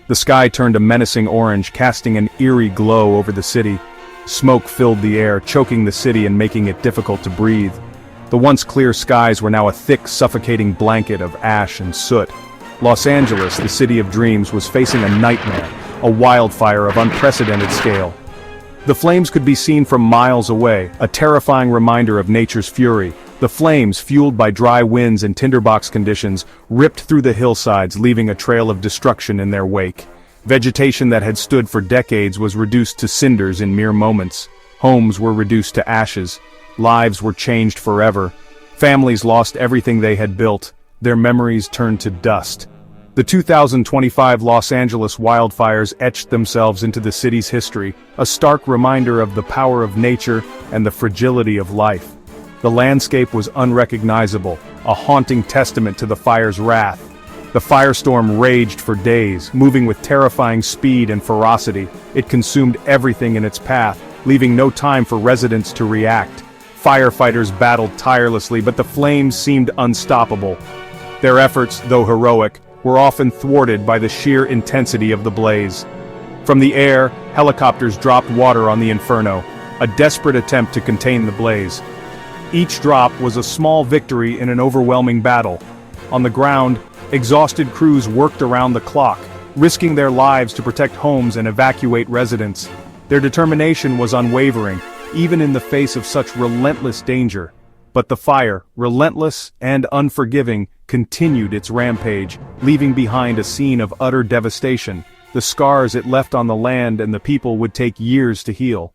The sky turned a menacing orange, casting an eerie glow over the city. Smoke filled the air, choking the city and making it difficult to breathe. The once clear skies were now a thick, suffocating blanket of ash and soot. Los Angeles, the city of dreams, was facing a nightmare, a wildfire of unprecedented scale. The flames could be seen from miles away, a terrifying reminder of nature's fury. The flames, fueled by dry winds and tinderbox conditions, ripped through the hillsides, leaving a trail of destruction in their wake. Vegetation that had stood for decades was reduced to cinders in mere moments. Homes were reduced to ashes. Lives were changed forever. Families lost everything they had built. Their memories turned to dust. The 2025 Los Angeles wildfires etched themselves into the city's history, a stark reminder of the power of nature and the fragility of life. The landscape was unrecognizable, a haunting testament to the fire's wrath. The firestorm raged for days, moving with terrifying speed and ferocity. It consumed everything in its path, leaving no time for residents to react. Firefighters battled tirelessly, but the flames seemed unstoppable. Their efforts, though heroic, were often thwarted by the sheer intensity of the blaze. From the air, helicopters dropped water on the inferno, a desperate attempt to contain the blaze. Each drop was a small victory in an overwhelming battle. On the ground, exhausted crews worked around the clock, risking their lives to protect homes and evacuate residents. Their determination was unwavering, even in the face of such relentless danger. But the fire, relentless and unforgiving, continued its rampage, leaving behind a scene of utter devastation. The scars it left on the land and the people would take years to heal.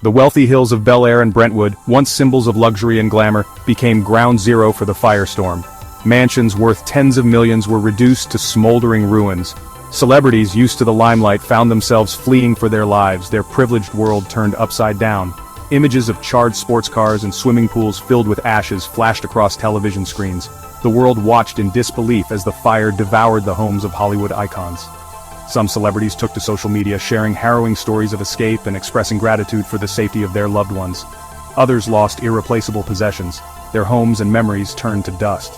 The wealthy hills of Bel Air and Brentwood, once symbols of luxury and glamour, became ground zero for the firestorm. Mansions worth tens of millions were reduced to smoldering ruins. Celebrities used to the limelight found themselves fleeing for their lives, their privileged world turned upside down. Images of charred sports cars and swimming pools filled with ashes flashed across television screens. The world watched in disbelief as the fire devoured the homes of Hollywood icons. Some celebrities took to social media, sharing harrowing stories of escape and expressing gratitude for the safety of their loved ones. Others lost irreplaceable possessions. Their homes and memories turned to dust.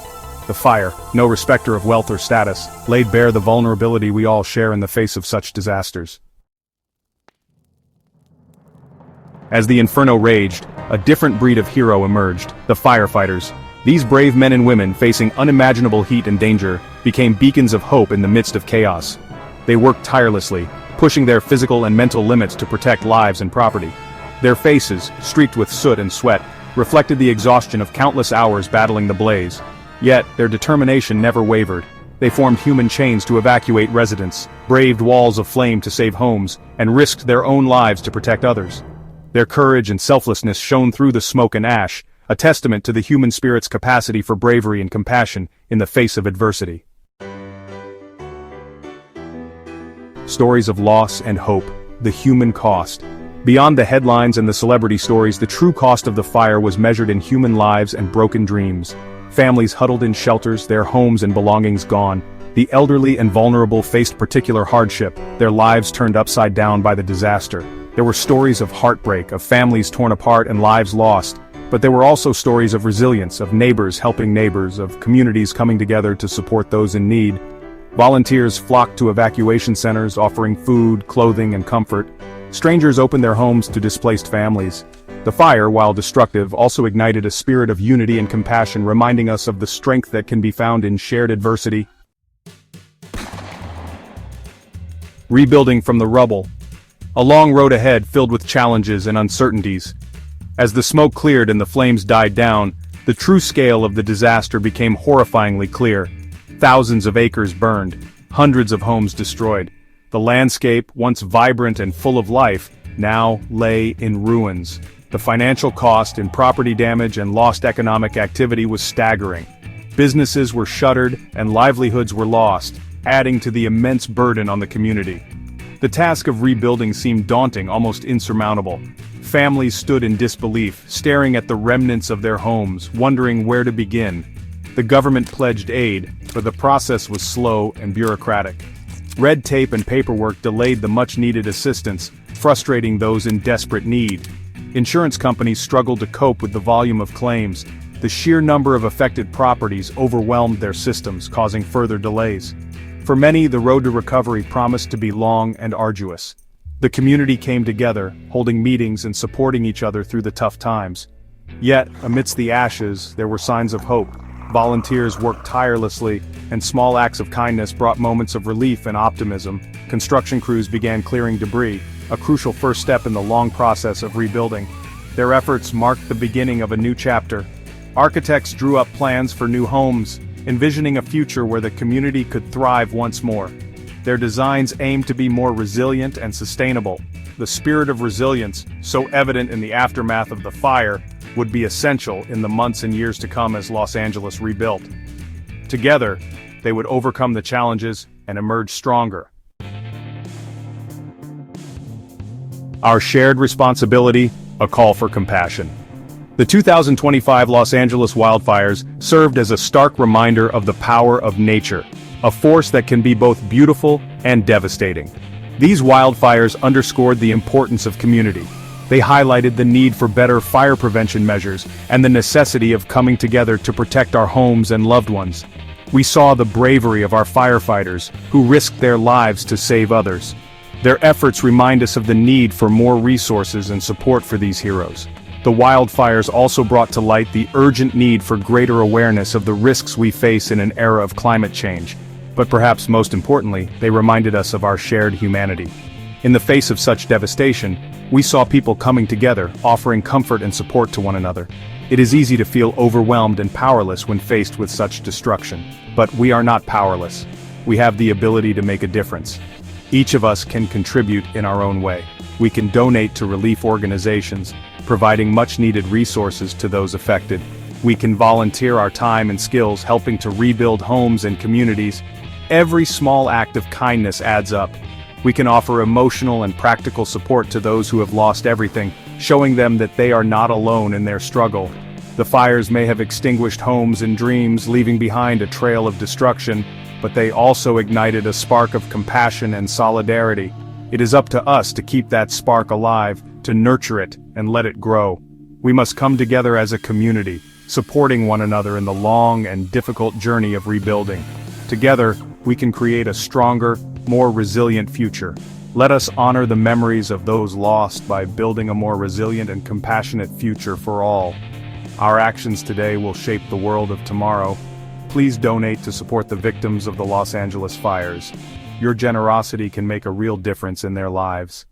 The fire, no respecter of wealth or status, laid bare the vulnerability we all share in the face of such disasters. As the inferno raged, a different breed of hero emerged, the firefighters. These brave men and women, facing unimaginable heat and danger, became beacons of hope in the midst of chaos. They worked tirelessly, pushing their physical and mental limits to protect lives and property. Their faces, streaked with soot and sweat, reflected the exhaustion of countless hours battling the blaze. Yet, their determination never wavered. They formed human chains to evacuate residents, braved walls of flame to save homes, and risked their own lives to protect others. Their courage and selflessness shone through the smoke and ash, a testament to the human spirit's capacity for bravery and compassion in the face of adversity. Stories of loss and hope, the human cost. Beyond the headlines and the celebrity stories, the true cost of the fire was measured in human lives and broken dreams. Families huddled in shelters, their homes and belongings gone. The elderly and vulnerable faced particular hardship, their lives turned upside down by the disaster. There were stories of heartbreak, of families torn apart and lives lost, but there were also stories of resilience, of neighbors helping neighbors, of communities coming together to support those in need. Volunteers flocked to evacuation centers, offering food, clothing, and comfort. Strangers opened their homes to displaced families. The fire, while destructive, also ignited a spirit of unity and compassion, reminding us of the strength that can be found in shared adversity. Rebuilding from the rubble. A long road ahead filled with challenges and uncertainties. As the smoke cleared and the flames died down, the true scale of the disaster became horrifyingly clear. Thousands of acres burned, hundreds of homes destroyed. The landscape, once vibrant and full of life, now lay in ruins. The financial cost in property damage and lost economic activity was staggering. Businesses were shuttered and livelihoods were lost, adding to the immense burden on the community. The task of rebuilding seemed daunting, almost insurmountable. Families stood in disbelief, staring at the remnants of their homes, wondering where to begin. The government pledged aid, but the process was slow and bureaucratic. Red tape and paperwork delayed the much-needed assistance, frustrating those in desperate need. Insurance companies struggled to cope with the volume of claims. The sheer number of affected properties overwhelmed their systems, causing further delays. For many, the road to recovery promised to be long and arduous. The community came together, holding meetings and supporting each other through the tough times. Yet, amidst the ashes, there were signs of hope. Volunteers worked tirelessly, and small acts of kindness brought moments of relief and optimism. Construction crews began clearing debris, a crucial first step in the long process of rebuilding. Their efforts marked the beginning of a new chapter. Architects drew up plans for new homes, envisioning a future where the community could thrive once more. Their designs aimed to be more resilient and sustainable. The spirit of resilience, so evident in the aftermath of the fire, would be essential in the months and years to come as Los Angeles rebuilt. Together, they would overcome the challenges and emerge stronger. Our shared responsibility, a call for compassion. The 2025 Los Angeles wildfires served as a stark reminder of the power of nature, a force that can be both beautiful and devastating. These wildfires underscored the importance of community. They highlighted the need for better fire prevention measures and the necessity of coming together to protect our homes and loved ones. We saw the bravery of our firefighters, who risked their lives to save others. Their efforts remind us of the need for more resources and support for these heroes. The wildfires also brought to light the urgent need for greater awareness of the risks we face in an era of climate change. But perhaps most importantly, they reminded us of our shared humanity. In the face of such devastation, we saw people coming together, offering comfort and support to one another. It is easy to feel overwhelmed and powerless when faced with such destruction. But we are not powerless. We have the ability to make a difference. Each of us can contribute in our own way. We can donate to relief organizations, providing much-needed resources to those affected. We can volunteer our time and skills helping to rebuild homes and communities. Every small act of kindness adds up. We can offer emotional and practical support to those who have lost everything, showing them that they are not alone in their struggle. The fires may have extinguished homes and dreams, leaving behind a trail of destruction, but they also ignited a spark of compassion and solidarity. It is up to us to keep that spark alive, to nurture it and let it grow. We must come together as a community, supporting one another in the long and difficult journey of rebuilding. Together, we can create a stronger, more resilient future. Let us honor the memories of those lost by building a more resilient and compassionate future for all. Our actions today will shape the world of tomorrow. Please donate to support the victims of the Los Angeles fires. Your generosity can make a real difference in their lives.